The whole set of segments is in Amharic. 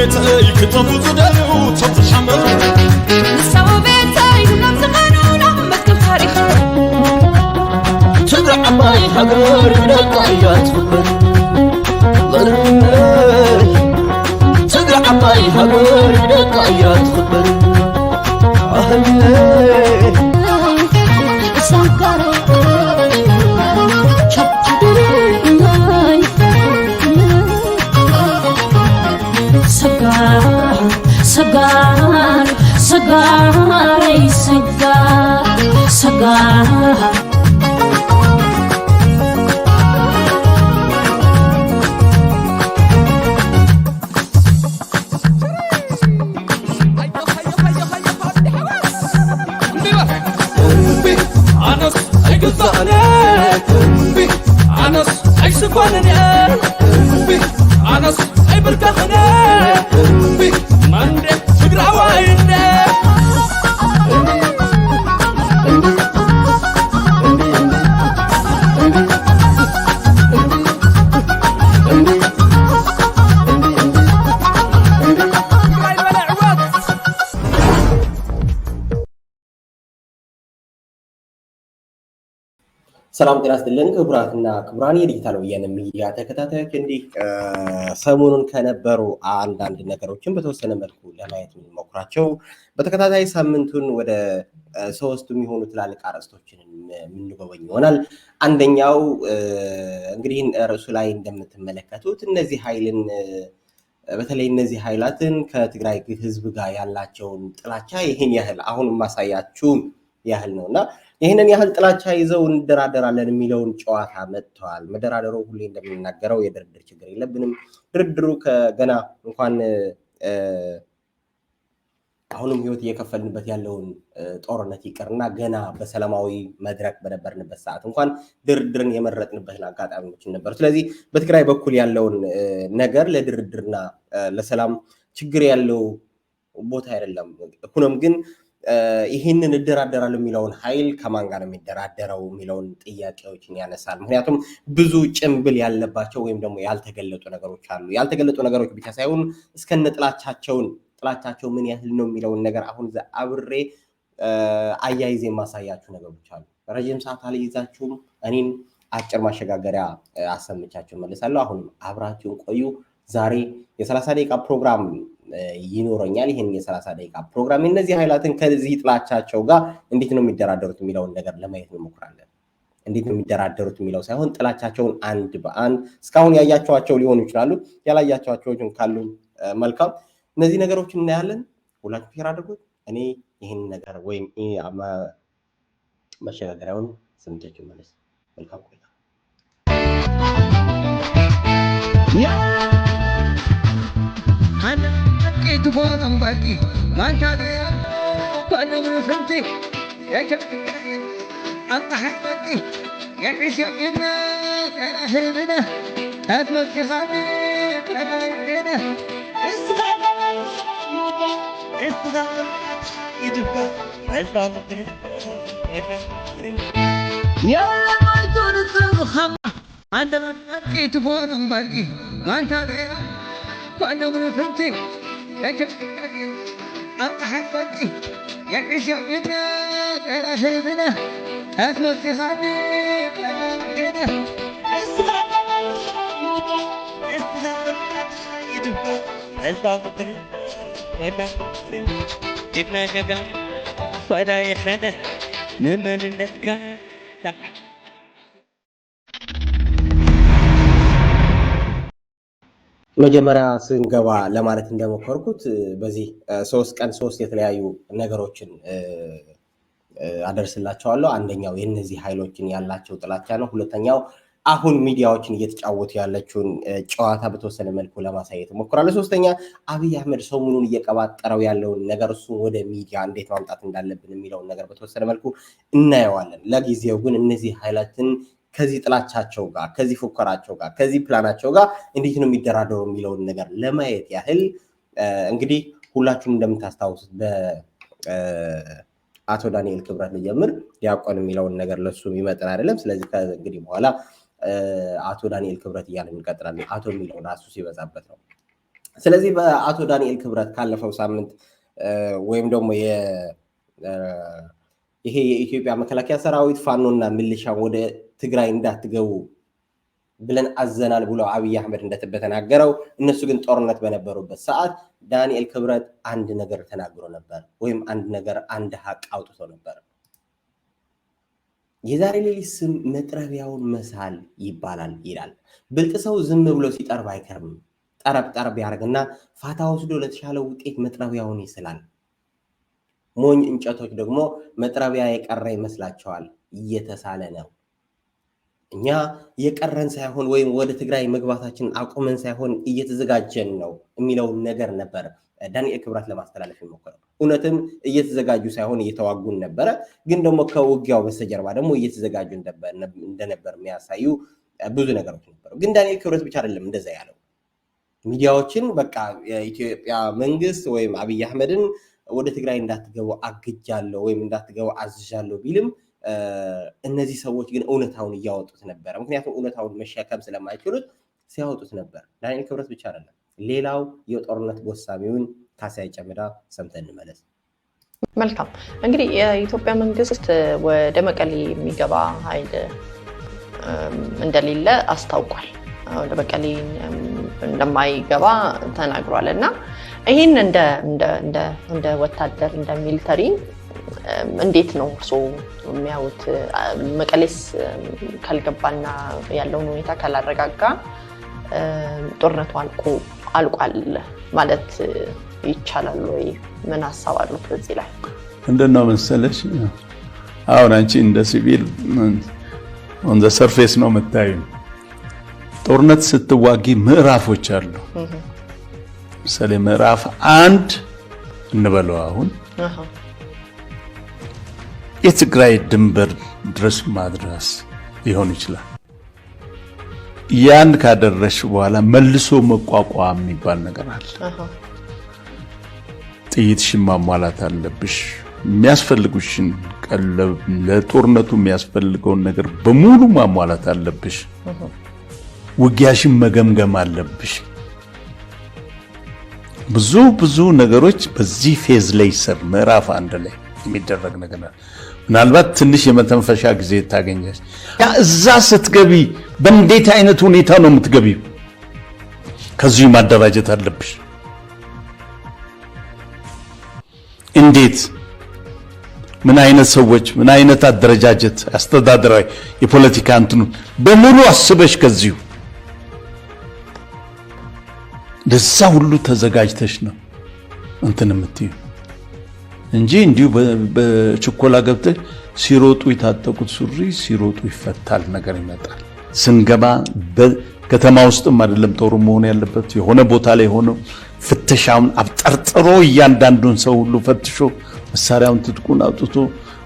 بيتي كتبوا تدلوا تتحمل نسوا بيتي كلهم تقنونا مكتب تاريخ تدرع عماي حقر نقايات فكر تدرع عماي حقر نقايات فكر Sagar, sagar, ay sagar, sagar. Anas, ay gusto Anas, ay sukuan Anas, ay berkahana Mande, segrawa inde ሰላም ጤና ይስጥልን ክቡራትና ክቡራን የዲጂታል ወያነ ሚዲያ ተከታታዮች እንዲህ ሰሞኑን ከነበሩ አንዳንድ ነገሮችን በተወሰነ መልኩ ለማየት የምንሞክራቸው በተከታታይ ሳምንቱን ወደ ሶስቱ የሚሆኑ ትላልቅ አርዕስቶችን የምንጎበኝ ይሆናል። አንደኛው እንግዲህ ርዕሱ ላይ እንደምትመለከቱት እነዚህ ኃይልን በተለይ እነዚህ ኃይላትን ከትግራይ ህዝብ ጋር ያላቸውን ጥላቻ ይህን ያህል አሁን ማሳያችሁ ያህል ነውና ይህንን ያህል ጥላቻ ይዘው እንደራደራለን የሚለውን ጨዋታ መጥተዋል። መደራደሩ ሁሌ እንደምንናገረው የድርድር ችግር የለብንም። ድርድሩ ከገና እንኳን አሁንም ህይወት እየከፈልንበት ያለውን ጦርነት ይቅርና ገና በሰላማዊ መድረክ በነበርንበት ሰዓት እንኳን ድርድርን የመረጥንበትን አጋጣሚዎች ነበር። ስለዚህ በትግራይ በኩል ያለውን ነገር ለድርድርና ለሰላም ችግር ያለው ቦታ አይደለም። ሆኖም ግን ይህንን እደራደራለሁ የሚለውን ኃይል ከማን ጋር የሚደራደረው የሚለውን ጥያቄዎችን ያነሳል። ምክንያቱም ብዙ ጭምብል ያለባቸው ወይም ደግሞ ያልተገለጡ ነገሮች አሉ። ያልተገለጡ ነገሮች ብቻ ሳይሆን እስከነ ጥላቻቸው ምን ያህል ነው የሚለውን ነገር አሁን አብሬ አያይዜ የማሳያችሁ ነገሮች አሉ። ረጅም ሰዓት አልይዛችሁም። እኔን አጭር ማሸጋገሪያ አሰምቻችሁ መልሳለሁ። አሁንም አብራችሁን ቆዩ። ዛሬ የ30 ደቂቃ ፕሮግራም ይኖረኛል። ይሄን የ30 ደቂቃ ፕሮግራም እነዚህ ኃይላትን ከዚህ ጥላቻቸው ጋር እንዴት ነው የሚደራደሩት የሚለውን ነገር ለማየት እንሞክራለን። እንዴት ነው የሚደራደሩት የሚለው ሳይሆን ጥላቻቸውን አንድ በአንድ እስካሁን ያያቸዋቸው ሊሆኑ ይችላሉ። ያላያቸዋቸውን ካሉ መልካም እነዚህ ነገሮችን እናያለን። ሁላችሁ ሼር አድርጉት። እኔ ይሄን ነገር ወይም መሸጋገሪያውን ስንቴች ማለት መልካም ቆይታ itu orang bagi mata dia pada berhenti ya cepat angkat hati ya kisahnya akhirnya asma kisahnya akhirnya itu ya itu ada itu orang bagi mata dia pada berhenti ya cepat angkat hati ya kisahnya akhirnya asma kisahnya akhirnya itu Didn't I go? But I had it. መጀመሪያ ስንገባ ለማለት እንደሞከርኩት በዚህ 3 ቀን 3 የተለያዩ ነገሮችን አደርስላችኋለሁ። አንደኛው የነዚህ ኃይሎችን ያላቸው ጥላቻ ነው። ሁለተኛው አሁን ሚዲያዎችን እየተጫወቱ ያለችውን ጨዋታ በተወሰነ መልኩ ለማሳየት ሞክራለሁ። ሶስተኛ አብይ አህመድ ሰሞኑን እየቀባጠረው ያለውን ነገር እሱ ወደ ሚዲያ እንዴት ማምጣት እንዳለብን የሚለውን ነገር በተወሰነ መልኩ እናየዋለን። ለጊዜው ግን እነዚህ ኃይላትን ከዚህ ጥላቻቸው ጋር ከዚህ ፉከራቸው ጋር ከዚህ ፕላናቸው ጋር እንዴት ነው የሚደራደሩ የሚለውን ነገር ለማየት ያህል እንግዲህ ሁላችሁም እንደምታስታውሱት በአቶ ዳንኤል ክብረት ልጀምር። ዲያቆን የሚለውን ነገር ለሱ የሚመጥን አይደለም። ስለዚህ ከእንግዲህ በኋላ አቶ ዳንኤል ክብረት እያልን እንቀጥላለን። አቶ የሚለው ራሱ ሲበዛበት ነው። ስለዚህ በአቶ ዳንኤል ክብረት ካለፈው ሳምንት ወይም ደግሞ ይሄ የኢትዮጵያ መከላከያ ሰራዊት ፋኖና ሚሊሻ ወደ ትግራይ እንዳትገቡ ብለን አዘናል ብሎ አብይ አህመድ እንደተናገረው እነሱ ግን ጦርነት በነበሩበት ሰዓት ዳንኤል ክብረት አንድ ነገር ተናግሮ ነበር ወይም አንድ ሀቅ አውጥቶ ነበር። የዛሬ ሌሊት ስም መጥረቢያውን መሳል ይባላል ይላል። ብልጥ ሰው ዝም ብሎ ሲጠርብ አይከርም። ጠረብ ያደርግና ፋታ ወስዶ ለተሻለ ውጤት መጥረቢያውን ይስላል። ሞኝ እንጨቶች ደግሞ መጥረቢያ የቀረ ይመስላቸዋል። እየተሳለ ነው። እኛ የቀረን ሳይሆን ወይም ወደ ትግራይ መግባታችን አቁመን ሳይሆን እየተዘጋጀን ነው የሚለውን ነገር ነበር ዳንኤል ክብረት ለማስተላለፍ የሞከረው። እውነትም እየተዘጋጁ ሳይሆን እየተዋጉን ነበረ። ግን ደግሞ ከውጊያው በስተጀርባ ደግሞ እየተዘጋጁ እንደነበር የሚያሳዩ ብዙ ነገሮች ነበሩ። ግን ዳንኤል ክብረት ብቻ አይደለም እንደዛ ያለው። ሚዲያዎችን በቃ የኢትዮጵያ መንግስት ወይም አብይ አህመድን ወደ ትግራይ እንዳትገቡ አግጃለሁ ወይም እንዳትገቡ አዝዣለሁ ቢልም እነዚህ ሰዎች ግን እውነታውን እያወጡት ነበር። ምክንያቱም እውነታውን መሸከም ስለማይችሉት ሲያወጡት ነበር። ዳንኤል ክብረት ብቻ አይደለም፣ ሌላው የጦርነት ጎሳሚውን ካሳይ ጨምዳ ሰምተን እንመለስ። መልካም እንግዲህ የኢትዮጵያ መንግስት ወደ መቀሌ የሚገባ ኃይል እንደሌለ አስታውቋል። ወደ መቀሌ እንደማይገባ ተናግሯል እና ይህን እንደ ወታደር እንደ ሚሊተሪ እንዴት ነው እርስዎ የሚያዩት? መቀሌስ ካልገባና ያለውን ሁኔታ ካላረጋጋ ጦርነቱ አልቋል ማለት ይቻላል ወይ? ምን ሀሳብ አሉት በዚህ ላይ? እንደነው መሰለሽ አሁን አንቺ እንደ ሲቪል ኦን ዘ ሰርፌስ ነው የምታዩ። ጦርነት ስትዋጊ ምዕራፎች አሉ። ምሳሌ ምዕራፍ 1 እንበለው አሁን የትግራይ ድንበር ድረስ ማድረስ ሊሆን ይችላል። ያን ካደረሽ በኋላ መልሶ መቋቋም የሚባል ነገር አለ። ጥይትሽን ማሟላት አለብሽ። የሚያስፈልጉሽን ቀለብ ለጦርነቱ የሚያስፈልገውን ነገር በሙሉ ማሟላት አለብሽ። ውጊያሽን መገምገም አለብሽ። ብዙ ነገሮች በዚህ ፌዝ ላይ ይሰር ምዕራፍ 1 ላይ የሚደረግ ነገር ነው። ምናልባት ትንሽ የመተንፈሻ ጊዜ ታገኛለሽ። ያ እዛ ስትገቢ በእንዴት አይነት ሁኔታ ነው የምትገቢው? ከዚህ ማደራጀት አለብሽ። እንዴት ምን አይነት ሰዎች ምን አይነት አደረጃጀት አስተዳደራዊ የፖለቲካ እንትኑ በሙሉ አስበሽ ከዚሁ ደዛ ሁሉ ተዘጋጅተሽ ነው እንትን የምትዩ እንጂ እንዲሁ በችኮላ ገብተሽ ሲሮጡ የታጠቁት ሱሪ ሲሮጡ ይፈታል ነገር ይመጣል። ስንገባ በከተማ ውስጥም አይደለም ጦሩ መሆን ያለበት የሆነ ቦታ ላይ ሆኖ ፍተሻውን አብጠርጥሮ እያንዳንዱን ሰው ሁሉ ፈትሾ መሳሪያውን ትጥቁን አውጥቶ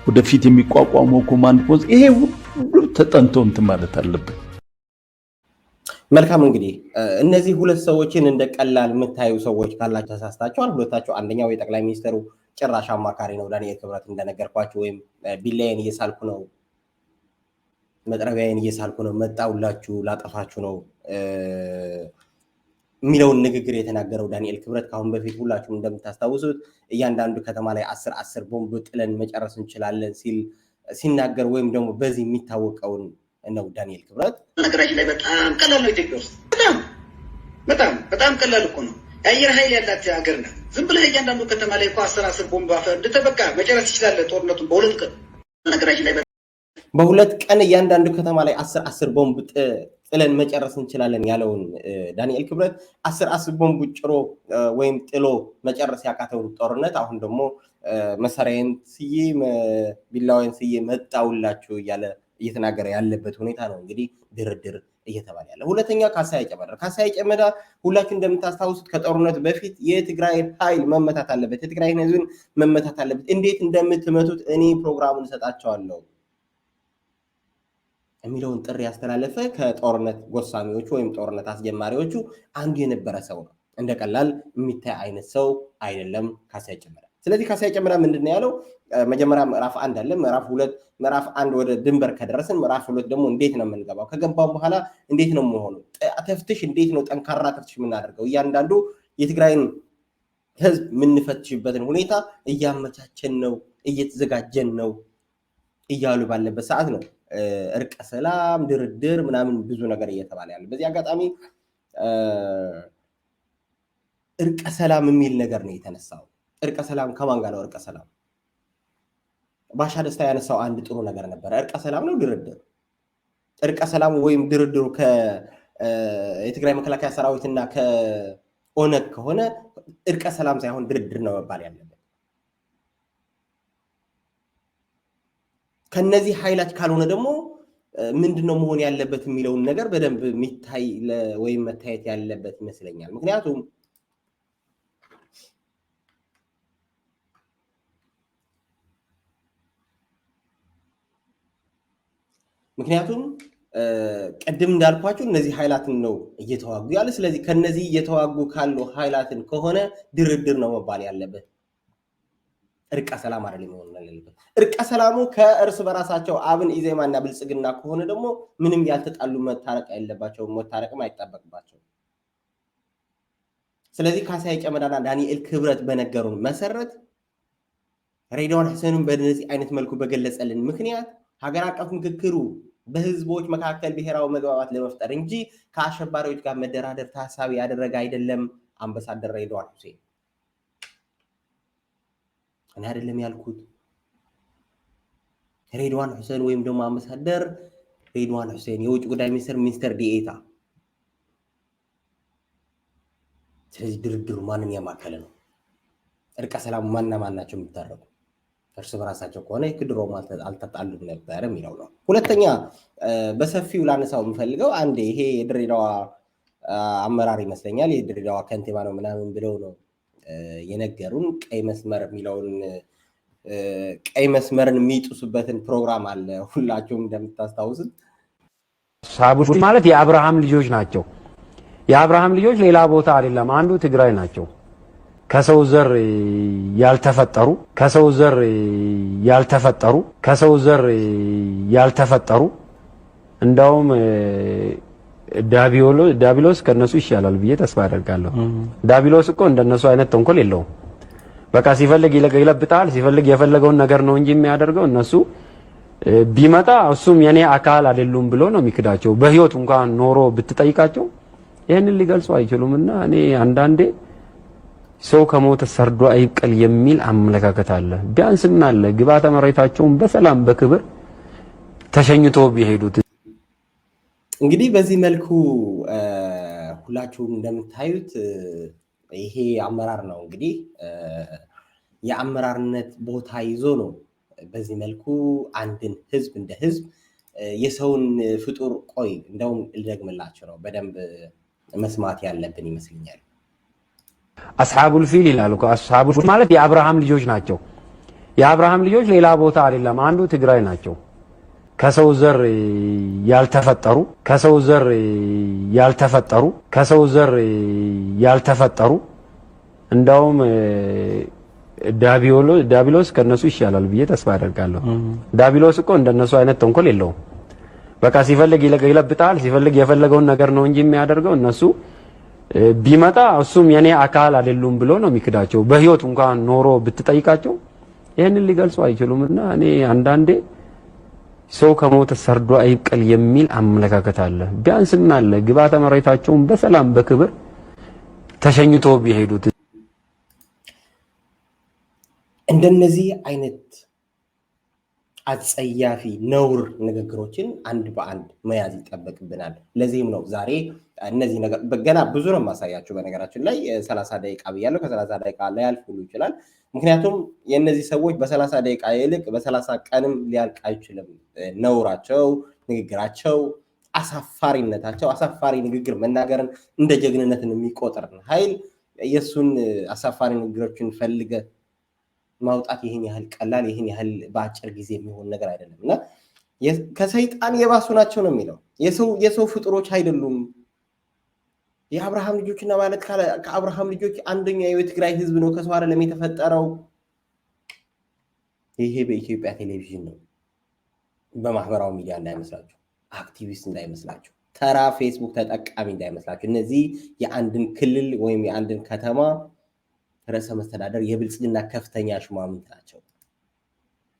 ወደፊት የሚቋቋመው ኮማንድ ፖስት ይሄ ሁሉ ተጠንቶ እንትን ማለት አለበት። መልካም እንግዲህ እነዚህ ሁለት ሰዎችን እንደ ቀላል የምታዩ ሰዎች ካላችሁ ተሳስታችኋል። ሁለታቸው አንደኛው የጠቅላይ ሚኒስትሩ ጭራሽ አማካሪ ነው ዳንኤል ክብረት እንደነገርኳችሁ፣ ወይም ቢላዬን እየሳልኩ ነው መጥረቢያዬን እየሳልኩ ነው መጣውላችሁ ላጠፋችሁ ነው የሚለውን ንግግር የተናገረው ዳንኤል ክብረት ካሁን በፊት ሁላችሁም እንደምታስታውሱት እያንዳንዱ ከተማ ላይ 10 ቦምብ ጥለን መጨረስ እንችላለን ሲናገር ወይም ደግሞ በዚህ የሚታወቀውን ነው ዳንኤል ክብረት። ነገራችን ላይ በጣም ቀላል ነው። ኢትዮጵያ ውስጥ በጣም ቀላል እኮ ነው። የአየር ኃይል ያላት ሀገር ናት። ዝም ብለህ እያንዳንዱ ከተማ ላይ እኮ 10 ቦምብ እንደተበቃ መጨረስ ይችላል ጦርነቱን በሁለት ቀን። ነገራችን ላይ በሁለት ቀን እያንዳንዱ ከተማ ላይ 10 ቦምብ ጥለን መጨረስ እንችላለን ያለውን ዳንኤል ክብረት 10 ቦምብ ጭሮ ወይም ጥሎ መጨረስ ያቃተውን ጦርነት አሁን ደግሞ መሳሪያን ስዬ ቢላዋን ስዬ መጣውላችሁ እያለ እየተናገረ ያለበት ሁኔታ ነው እንግዲህ ድርድር እየተባለ ያለ። ሁለተኛ ካሳይ ጨመዳ ሁላችሁ እንደምታስታውሱት ከጦርነት በፊት የትግራይ ኃይል መመታት አለበት፣ የትግራይ ህዝብን መመታት አለበት፣ እንዴት እንደምትመቱት እኔ ፕሮግራሙን እሰጣቸዋለሁ የሚለውን ጥሪ ያስተላለፈ ከጦርነት ጎሳሚዎቹ ወይም ጦርነት አስጀማሪዎቹ አንዱ የነበረ ሰው ነው። እንደ ቀላል የሚታይ አይነት ሰው አይደለም ካሳይ ጨመዳ። ስለዚህ ካሳይ ጨመዳ ምንድነው ያለው? መጀመሪያ ምዕራፍ 1 አለ፣ ምዕራፍ 2 ምዕራፍ 1 ወደ ድንበር ከደረስን ምዕራፍ 2 ደግሞ እንዴት ነው የምንገባው? ከገባው በኋላ እንዴት ነው የሚሆነው? ተፍትሽ እንዴት ነው ጠንካራ ተፍትሽ የምናደርገው? እያንዳንዱ የትግራይን ህዝብ የምንፈትሽበትን ሁኔታ እያመቻቸን ነው፣ እየተዘጋጀን ነው እያሉ ባለበት ሰዓት ነው እርቀ ሰላም፣ ድርድር ምናምን ብዙ ነገር እየተባለ ያለ። በዚህ አጋጣሚ እርቀ ሰላም የሚል ነገር ነው የተነሳው። እርቀ ሰላም ከማን ጋር ነው? እርቀ ሰላም ባሻ ደስታ ያነሳው አንድ ጥሩ ነገር ነበረ። እርቀ ሰላም ነው ድርድር? እርቀ ሰላም ወይም ድርድሩ የትግራይ መከላከያ ሰራዊትና ከኦነግ ከሆነ እርቀ ሰላም ሳይሆን ድርድር ነው መባል ያለበት። ከነዚህ ኃይላት ካልሆነ ደግሞ ምንድነው መሆን ያለበት የሚለውን ነገር በደንብ የሚታይ ወይም መታየት ያለበት ይመስለኛል። ምክንያቱም ቀደም እንዳልኳችሁ እነዚህ ኃይላትን ነው እየተዋጉ ያለ። ስለዚህ ከነዚህ እየተዋጉ ካሉ ኃይላትን ከሆነ ድርድር ነው መባል ያለበት፣ እርቀ ሰላም አይደለም መሆን ያለበት። እርቀ ሰላሙ ከእርስ በራሳቸው አብን፣ ኢዜማና ብልጽግና ከሆነ ደግሞ ምንም ያልተጣሉ መታረቅ ያለባቸው መታረቅም አይጠበቅባቸው። ስለዚህ ካሳዬ ጨመዳና ዳንኤል ክብረት በነገሩን መሰረት ሬድዋን ሁሴንም በነዚህ አይነት መልኩ በገለጸልን ምክንያት ሀገር አቀፍ ምክክሩ በህዝቦች መካከል ብሔራዊ መግባባት ለመፍጠር እንጂ ከአሸባሪዎች ጋር መደራደር ታሳቢ ያደረገ አይደለም። አምባሳደር ሬድዋን ሁሴን እኔ አይደለም ያልኩት፣ ሬድዋን ሁሴን ወይም ደግሞ አምባሳደር ሬድዋን ሁሴን የውጭ ጉዳይ ሚኒስትር ዲኤታ። ስለዚህ ድርድሩ ማንን ያማከለ ነው? እርቀ ሰላሙ ማና ናቸው የሚታረቁ? እርስ በራሳቸው ከሆነ ድሮም አልተጣሉም ነበር የሚለው ነው። ሁለተኛ በሰፊው ላነሳው የምፈልገው አንድ ይሄ የድሬዳዋ አመራር ይመስለኛል የድሬዳዋ ከንቲባ ነው ምናምን ብለው ነው የነገሩን። ቀይ መስመር የሚለውን ቀይ መስመርን የሚጥሱበትን ፕሮግራም አለ ሁላችሁም እንደምታስታውሱት። ሳቡት ማለት የአብርሃም ልጆች ናቸው። የአብርሃም ልጆች ሌላ ቦታ አይደለም፣ አንዱ ትግራይ ናቸው። ከሰው ዘር ያልተፈጠሩ እንዳውም ዳቢሎስ ከነሱ ይሻላል ብዬ ተስፋ አደርጋለሁ። ዳቢሎስ እኮ እንደነሱ አይነት ተንኮል የለውም። በቃ ሲፈልግ ይለብጣል፣ ሲፈልግ የፈለገውን ነገር ነው እንጂ የሚያደርገው። እነሱ ቢመጣ እሱም የኔ አካል አይደሉም ብሎ ነው የሚክዳቸው። በህይወት እንኳን ኖሮ ብትጠይቃቸው ይሄንን ሊገልጹ አይችሉምና እኔ አንዳንዴ ሰው ከሞተ ሰርዶ አይብቀል የሚል አመለካከት አለ። ቢያንስ ምን አለ ግባተ መሬታቸውን በሰላም በክብር ተሸኝቶ ቢሄዱት። እንግዲህ በዚህ መልኩ ሁላችሁም እንደምታዩት ይሄ አመራር ነው እንግዲህ የአመራርነት ቦታ ይዞ ነው በዚህ መልኩ አንድን ህዝብ እንደ ህዝብ የሰውን ፍጡር ቆይ እንደውም ልደግምላችሁ ነው በደንብ መስማት ያለብን ይመስለኛል። አስሐቡል ፊል ይላሉ። አስሐቡል ማለት የአብርሃም ልጆች ናቸው። የአብርሃም ልጆች ሌላ ቦታ አይደለም፣ አንዱ ትግራይ ናቸው። ከሰው ዘር ያልተፈጠሩ እንዳውም ዳቢሎስ ከነሱ ይሻላል ብዬ ተስፋ አደርጋለሁ። ዳቢሎስ እኮ እንደነሱ አይነት ተንኮል የለውም። በቃ ሲፈልግ ይለብጣል፣ ሲፈልግ የፈለገውን ነገር ነው እንጂ የሚያደርገው። እነሱ ቢመጣ እሱም የኔ አካል አይደሉም ብሎ ነው የሚክዳቸው። በህይወት እንኳን ኖሮ ብትጠይቃቸው ይሄንን ሊገልጹ አይችሉምና እኔ አንዳንዴ ሰው ከሞተ ሰርዶ አይብቀል የሚል አመለካከት አለ። ቢያንስ ምን አለ ግባተ መሬታቸውን በሰላም በክብር ተሸኝቶ ቢሄዱት። እንደነዚህ አይነት አጸያፊ ነውር ንግግሮችን አንድ በአንድ መያዝ ይጠበቅብናል። ለዚህም ነው ዛሬ እነዚህ ነገር ገና ብዙ ነው ማሳያችሁ። በነገራችን ላይ 30 ደቂቃ ብያለሁ። ከ30 ደቂቃ ላይ ያልፍ ሁሉ ይችላል። ምክንያቱም የእነዚህ ሰዎች በ30 ደቂቃ ይልቅ በ30 ቀንም ሊያልቅ አይችልም። ነውራቸው፣ ንግግራቸው፣ አሳፋሪነታቸው። አሳፋሪ ንግግር መናገርን እንደ ጀግንነትን የሚቆጥር ኃይል የእሱን አሳፋሪ ንግግሮችን ፈልገ ማውጣት ይህን ያህል ቀላል ይህን ያህል በአጭር ጊዜ የሚሆን ነገር አይደለም እና ከሰይጣን የባሱ ናቸው ነው የሚለው። የሰው ፍጡሮች አይደሉም። የአብርሃም ልጆችና ማለት ከአብርሃም ልጆች አንደኛው የትግራይ ህዝብ ነው። ከሰው አይደለም የተፈጠረው። ይሄ በኢትዮጵያ ቴሌቪዥን ነው። በማህበራዊ ሚዲያ እንዳይመስላችሁ፣ አክቲቪስት እንዳይመስላችሁ፣ ተራ ፌስቡክ ተጠቃሚ እንዳይመስላችሁ። እነዚህ የአንድን ክልል ወይም የአንድን ከተማ ርዕሰ መስተዳደር የብልጽግና ከፍተኛ ሹማምንት ናቸው።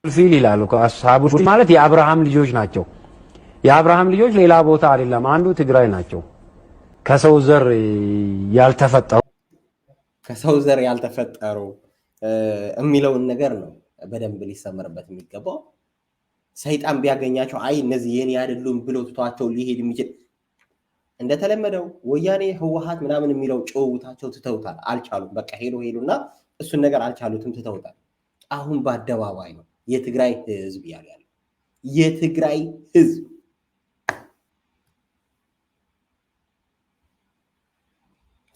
ፊል ይላሉ አስሐቡ ማለት የአብርሃም ልጆች ናቸው። የአብርሃም ልጆች ሌላ ቦታ አይደለም፣ አንዱ ትግራይ ናቸው። ከሰው ዘር ያልተፈጠሩ የሚለውን ነገር ነው በደንብ ሊሰመርበት የሚገባው። ሰይጣን ቢያገኛቸው አይ እነዚህ የኔ አይደሉም ብሎ ትቷቸው ሊሄድ የሚችል እንደተለመደው ወያኔ ህወሓት ምናምን የሚለው ጭውውታቸው ትተውታል። አልቻሉም። በቃ ሄዱና እሱን ነገር አልቻሉትም፣ ትተውታል። አሁን በአደባባይ ነው የትግራይ ህዝብ ያለ የትግራይ ህዝብ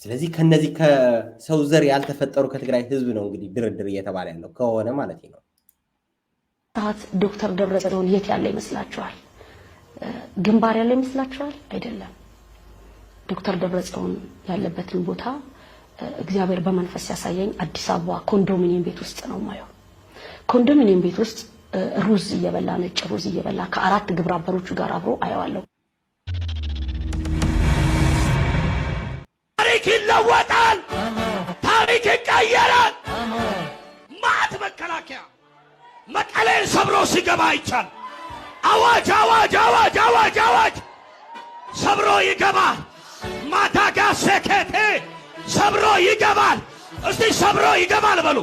ስለዚህ ከነዚህ ከሰው ዘር ያልተፈጠሩ ከትግራይ ህዝብ ነው እንግዲህ ድርድር እየተባለ ያለው ከሆነ ማለት ነው። ዶክተር ደብረጽዮን የት ያለ ይመስላችኋል? ግንባር ያለ ይመስላችኋል? አይደለም። ዶክተር ደብረጽዮን ያለበትን ቦታ እግዚአብሔር በመንፈስ ያሳየኝ አዲስ አበባ ኮንዶሚኒየም ቤት ውስጥ ነው ማየው። ኮንዶሚኒየም ቤት ውስጥ ሩዝ እየበላ ነጭ ሩዝ እየበላ ከአራት ግብረ አበሮቹ ጋር አብሮ አየዋለሁ። ታሪክ ይለወጣል፣ ታሪክ ይቀየራል። ማት መከላከያ መቀሌን ሰብሮ ሲገባ ይቻል። አዋጅ አዋጅ አዋጅ አዋጅ አዋጅ! ሰብሮ ይገባል። ማዳጋስኬቴ ሰብሮ ይገባል። እስቲ ሰብሮ ይገባል በሉ።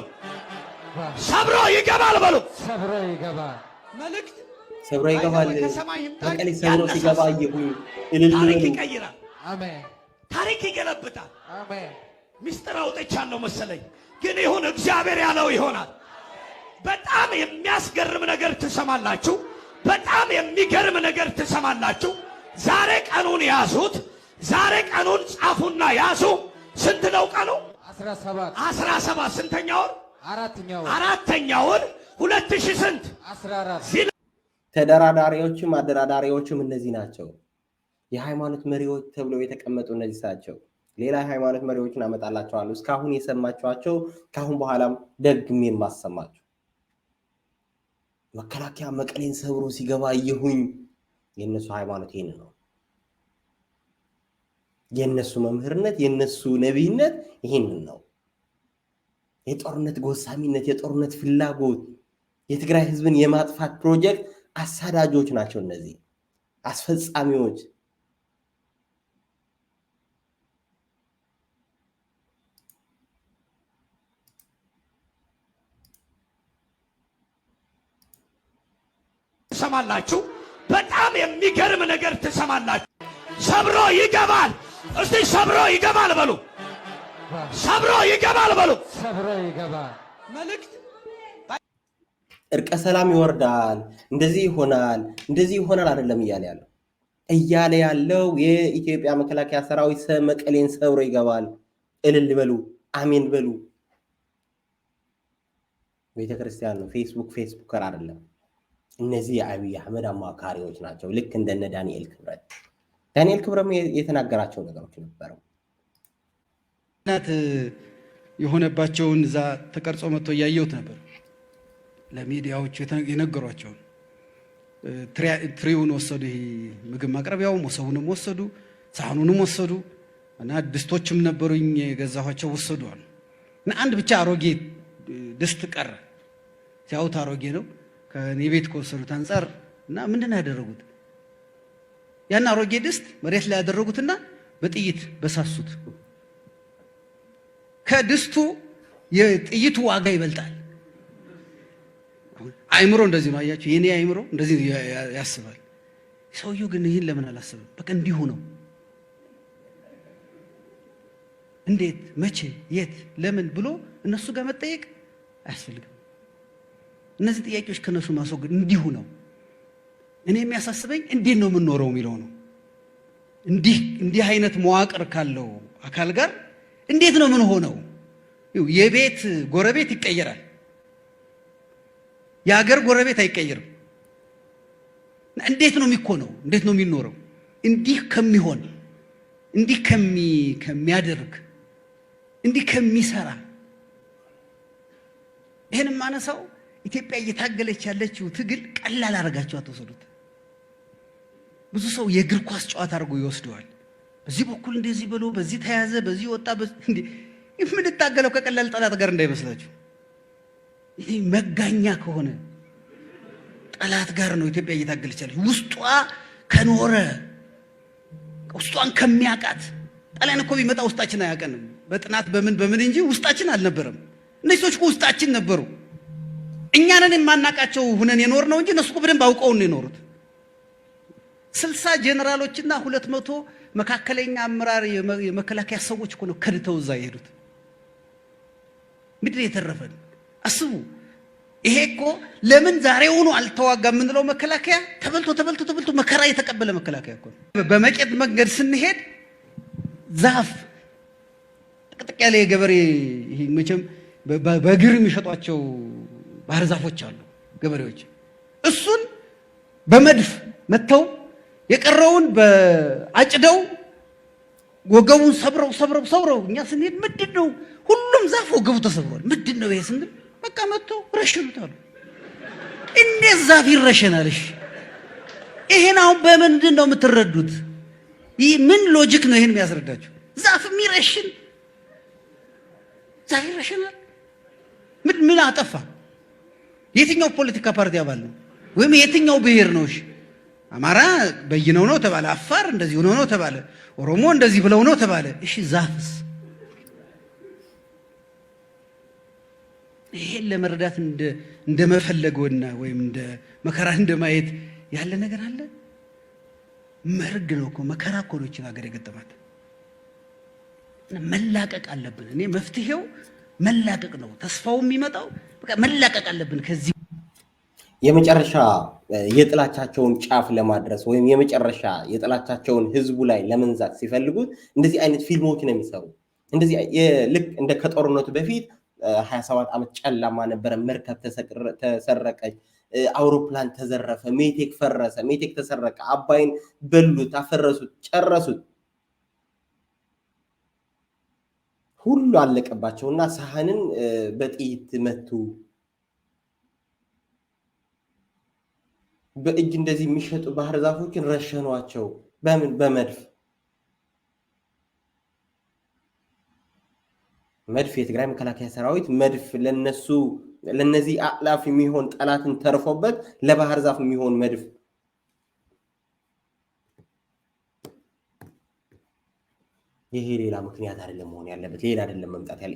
ሰብሮ ይገባል በሉ። ሰብሮ ይገባል። መልእክት ሰብሮ ይገባል። መቀሌ ሰብሮ ሲገባ ይሁን እልል ታሪክ ይቀይራል። አሜን። ታሪክ ይገለብጣል። አሜን። ሚስጥር አውጥቻለሁ መሰለኝ፣ ግን ይሁን እግዚአብሔር ያለው ይሆናል። በጣም የሚያስገርም ነገር ትሰማላችሁ። በጣም የሚገርም ነገር ትሰማላችሁ። ዛሬ ቀኑን ያዙት። ዛሬ ቀኑን ጻፉና ያዙ። ስንት ነው ቀኑ? 17 ስንተኛ ወር? አራተኛ ወር 2000 ስንት? 14 ተደራዳሪዎችም አደራዳሪዎችም እነዚህ ናቸው። የሃይማኖት መሪዎች ተብለው የተቀመጡ እነዚህ ናቸው። ሌላ የሃይማኖት መሪዎችን አመጣላቸዋለሁ። እስካሁን የሰማችኋቸው ካሁን በኋላም ደግሜ የማሰማችሁ መከላከያ መቀሌን ሰብሮ ሲገባ ይሁን የነሱ ሃይማኖት ይሄን ነው። የነሱ መምህርነት የነሱ ነብይነት ይሄን ነው። የጦርነት ጎሳሚነት፣ የጦርነት ፍላጎት፣ የትግራይ ህዝብን የማጥፋት ፕሮጀክት አሳዳጆች ናቸው እነዚህ አስፈጻሚዎች። ትሰማላችሁ። በጣም የሚገርም ነገር ትሰማላችሁ። ሰብሮ ይገባል። እስቲ ሰብሮ ይገባል በሉ። ሰብሮ ይገባል በሉ። ሰብሮ ይገባል። መልእክት እርቀ ሰላም ይወርዳል፣ እንደዚህ ይሆናል፣ እንደዚህ ይሆናል አይደለም እያለ ያለው የኢትዮጵያ መከላከያ ሰራዊት መቀሌን ሰብሮ ይገባል። እልል በሉ፣ አሜን በሉ። ቤተክርስቲያን ነው፣ ፌስቡከር አይደለም። እነዚህ የአብይ አህመድ አማካሪዎች ናቸው። ልክ እንደነ ዳንኤል ክብረት የተናገራቸው ነገሮች ነበሩ። እናት የሆነባቸውን እዛ ተቀርጾ መጥቶ እያየሁት ነበር። ለሚዲያዎቹ የነገሯቸውን ትሪውን ወሰዱ። ይሄ ምግብ ማቅረቢያውም መሶቡንም ወሰዱ፣ ሳህኑንም ወሰዱ እና ድስቶችም ነበሩኝ የገዛኋቸው ወሰዱ አሉ። እና አንድ ብቻ አሮጌ ድስት ቀረ። ሲያዩት አሮጌ ነው ከኔ ቤት ከወሰዱት አንጻር። እና ምንድን ነው ያደረጉት? ያን አሮጌ ድስት መሬት ላይ ያደረጉትና በጥይት በሳሱት። ከድስቱ የጥይቱ ዋጋ ይበልጣል። አይምሮ እንደዚህ ነው አያችሁ። የኔ አይምሮ እንደዚህ ያስባል። ሰውየው ግን ይህን ለምን አላሰበም? በቃ እንዲሁ ነው። እንዴት፣ መቼ፣ የት፣ ለምን ብሎ እነሱ ጋር መጠየቅ አያስፈልግም። እነዚህ ጥያቄዎች ከነሱ ማስወገድ እንዲሁ ነው። እኔ የሚያሳስበኝ እንዴት ነው የምንኖረው የሚለው ነው። እንዲህ አይነት መዋቅር ካለው አካል ጋር እንዴት ነው ምን ሆነው? የቤት ጎረቤት ይቀየራል፣ የሀገር ጎረቤት አይቀየርም። እንዴት ነው የሚኮነው? እንዴት ነው የሚኖረው? እንዲህ ከሚሆን እንዲህ ከሚያደርግ እንዲህ ከሚሰራ ይሄን ማነሳው ኢትዮጵያ እየታገለች ያለችው ትግል ቀላል አረጋችሁ አትወሰዱት። ብዙ ሰው የእግር ኳስ ጨዋታ አድርጎ ይወስደዋል። በዚህ በኩል እንደዚህ ብሎ በዚህ ተያዘ በዚህ ወጣ እንዴ የምንታገለው ከቀላል ጠላት ጋር እንዳይመስላችሁ። ይሄ መጋኛ ከሆነ ጠላት ጋር ነው ኢትዮጵያ እየታገለች ያለች። ውስጧ ከኖረ ውስጧን ከሚያቃት ጣሊያን እኮ ቢመጣ ውስጣችን አያቀንም። በጥናት በምን እንጂ ውስጣችን አልነበረም። እነዚህ ሰዎች እኮ ውስጣችን ነበሩ። እኛንን የማናቃቸው ሁነን የኖር ነው እንጂ እነሱ እኮ በደንብ አውቀው ነው የኖሩት። 60 ጄነራሎችና 200 መካከለኛ አመራር የመከላከያ ሰዎች እኮ ነው ከድተው እዛ የሄዱት። ምድር የተረፈን አስቡ። ይሄ እኮ ለምን ዛሬውኑ አልተዋጋም የምንለው መከላከያ ተበልቶ መከራ የተቀበለ መከላከያ እኮ ነው። በመቄት መንገድ ስንሄድ ዛፍ ጥቅጥቅ ያለ የገበሬ ይሄ መቼም በእግር የሚሸጧቸው ባህር ዛፎች አሉ ገበሬዎች። እሱን በመድፍ መተው የቀረውን በአጭደው ወገቡን ሰብረው እኛ ስንሄድ ምንድነው ሁሉም ዛፍ ወገቡ ተሰብሯል። ምንድነው ይሄ ስንል በቃ መተው ረሽኑታል። እንዴት ዛፍ ይረሸናልሽ? ይሄን አሁን በምንድን ነው የምትረዱት? ይህ ምን ሎጂክ ነው ይሄን የሚያስረዳችሁ? ዛፍ የሚረሽን ዛፍ ይረሽናል? ምን አጠፋ? የትኛው ፖለቲካ ፓርቲ አባል ነው ወይም የትኛው ብሔር ነው? እሺ አማራ በይነው ነው ተባለ፣ አፋር እንደዚህ ሆኖ ነው ተባለ፣ ኦሮሞ እንደዚህ ብለው ነው ተባለ። እሺ ዛፍስ? ይሄን ለመረዳት እንደመፈለገውና ወይም እንደ መከራ እንደማየት ያለ ነገር አለ? መርግ ነው እኮ መከራ እኮ ነው ይችን ሀገር የገጠማት። መላቀቅ አለብን። እኔ መፍትሄው መላቀቅ ነው። ተስፋው የሚመጣው በቃ መላቀቅ አለብን ከዚህ። የመጨረሻ የጥላቻቸውን ጫፍ ለማድረስ ወይም የመጨረሻ የጥላቻቸውን ህዝቡ ላይ ለመንዛት ሲፈልጉት እንደዚህ አይነት ፊልሞች ነው የሚሰሩ። እንደዚህ ልክ እንደ ከጦርነቱ በፊት 27 ዓመት ጨለማ ነበረ፣ መርከብ ተሰረቀች፣ አውሮፕላን ተዘረፈ፣ ሜቴክ ፈረሰ፣ ሜቴክ ተሰረቀ፣ አባይን በሉት፣ አፈረሱት፣ ጨረሱት፣ ሁሉ አለቀባቸውና ሳህንን በጥይት መቱ። በእጅ እንደዚህ የሚሸጡ ባህር ዛፎችን ረሸኗቸው። በምን? በመድፍ። መድፍ የትግራይ መከላከያ ሰራዊት መድፍ ለነዚህ አላፍ የሚሆን ጠላትን ተርፎበት ለባህር ዛፍ የሚሆን መድፍ ይሄ ሌላ ምክንያት አይደለም መሆን ያለበት፣ ሌላ አይደለም መምጣት ያለ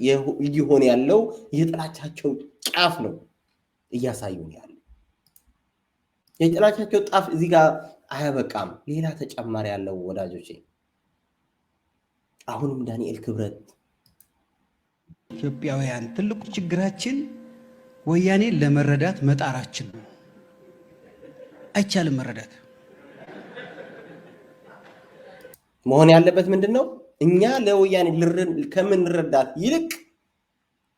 ይሆን ያለው የጥላቻቸው ጫፍ ነው እያሳዩን ያለው። የጥላቻቸው ጫፍ እዚህ ጋር አያበቃም፣ ሌላ ተጨማሪ ያለው ወዳጆቼ። አሁንም ዳንኤል ክብረት ኢትዮጵያውያን ትልቁ ችግራችን ወያኔን ለመረዳት መጣራችን ነው። አይቻልም መረዳት። መሆን ያለበት ምንድነው? እኛ ለወያኔ ከምንረዳት ይልቅ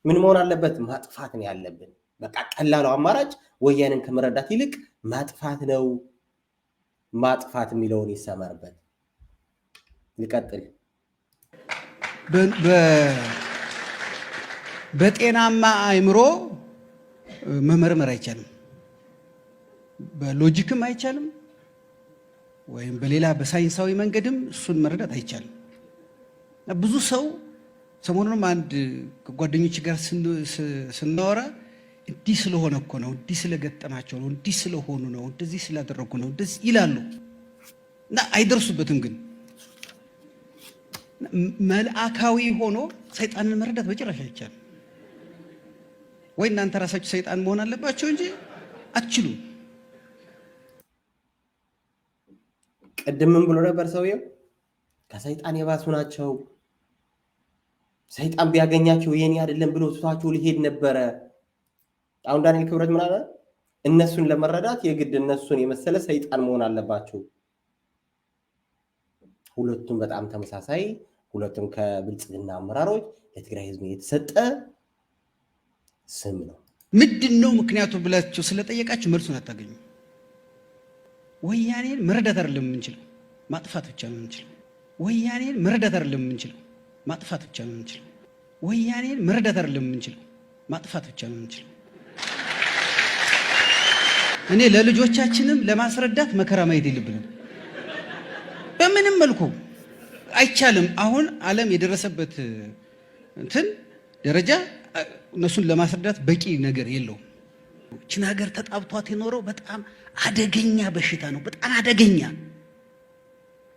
ምን መሆን አለበት? ማጥፋት ነው ያለብን። በቃ ቀላሉ አማራጭ ወያኔን ከመረዳት ይልቅ ማጥፋት ነው። ማጥፋት የሚለውን ይሰመርበት። ይቀጥል። በጤናማ አእምሮ መመርመር አይቻልም፣ በሎጂክም አይቻልም፣ ወይም በሌላ በሳይንሳዊ መንገድም እሱን መረዳት አይቻልም። ብዙ ሰው ሰሞኑንም አንድ ከጓደኞች ጋር ስናወራ እንዲህ ስለሆነ እኮ ነው፣ እንዲህ ስለገጠማቸው ነው፣ እንዲህ ስለሆኑ ነው፣ እንደዚህ ስላደረጉ ነው እንደዚህ ይላሉ እና አይደርሱበትም። ግን መልአካዊ ሆኖ ሰይጣንን መረዳት በጭራሽ አይቻልም። ወይ እናንተ ራሳችሁ ሰይጣን መሆን አለባቸው እንጂ አትችሉም። ቅድምም ብሎ ነበር ሰውየው ከሰይጣን የባሱ ናቸው፣ ሰይጣን ቢያገኛቸው የኔ አይደለም ብሎ ትቷቸው ሊሄድ ነበረ። አሁን ዳንኤል ክብረት ምን አለ? እነሱን ለመረዳት የግድ እነሱን የመሰለ ሰይጣን መሆን አለባቸው። ሁለቱም በጣም ተመሳሳይ፣ ሁለቱም ከብልጽግና አመራሮች ለትግራይ ህዝብ የተሰጠ ስም ነው። ምንድነው ምክንያቱ ብላችሁ ስለጠየቃችሁ መልሱን አታገኙ። ወያኔን መረዳት አይደለም የምንችለው፣ ማጥፋት ብቻ ነው የምንችለው። ወያኔን መረዳት አይደለም የምንችለው፣ ማጥፋት ብቻ ነው የምንችለው። ወያኔን መረዳት አይደለም የምንችለው፣ ማጥፋት ብቻ ነው የምንችለው። እኔ ለልጆቻችንም ለማስረዳት መከራ ማየት የለብንም። በምንም መልኩ አይቻልም። አሁን ዓለም የደረሰበት እንትን ደረጃ እነሱን ለማስረዳት በቂ ነገር የለውም። እቺን ሀገር ተጣብቷት የኖረው በጣም አደገኛ በሽታ ነው። በጣም አደገኛ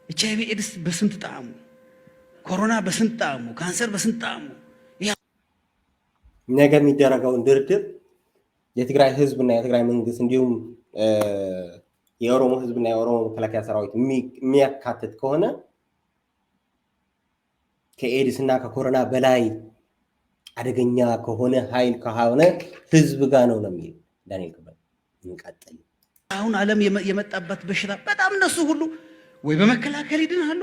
HIV ኤድስ በስንት ጣዕሙ፣ ኮሮና በስንት ጣዕሙ፣ ካንሰር በስንት ጣዕሙ። ነገ የሚደረገውን ድርድር የትግራይ ህዝብና የትግራይ መንግስት እንዲሁም የኦሮሞ ህዝብና የኦሮሞ መከላከያ ሰራዊት የሚያካትት ከሆነ ከኤድስ እና ከኮሮና በላይ አደገኛ ከሆነ ኃይል ከሆነ ህዝብ ጋር ነው የሚል ዳንኤል ክብረት እንቀጥል። አሁን ዓለም የመጣበት በሽታ በጣም እነሱ ሁሉ ወይ በመከላከል ይድናሉ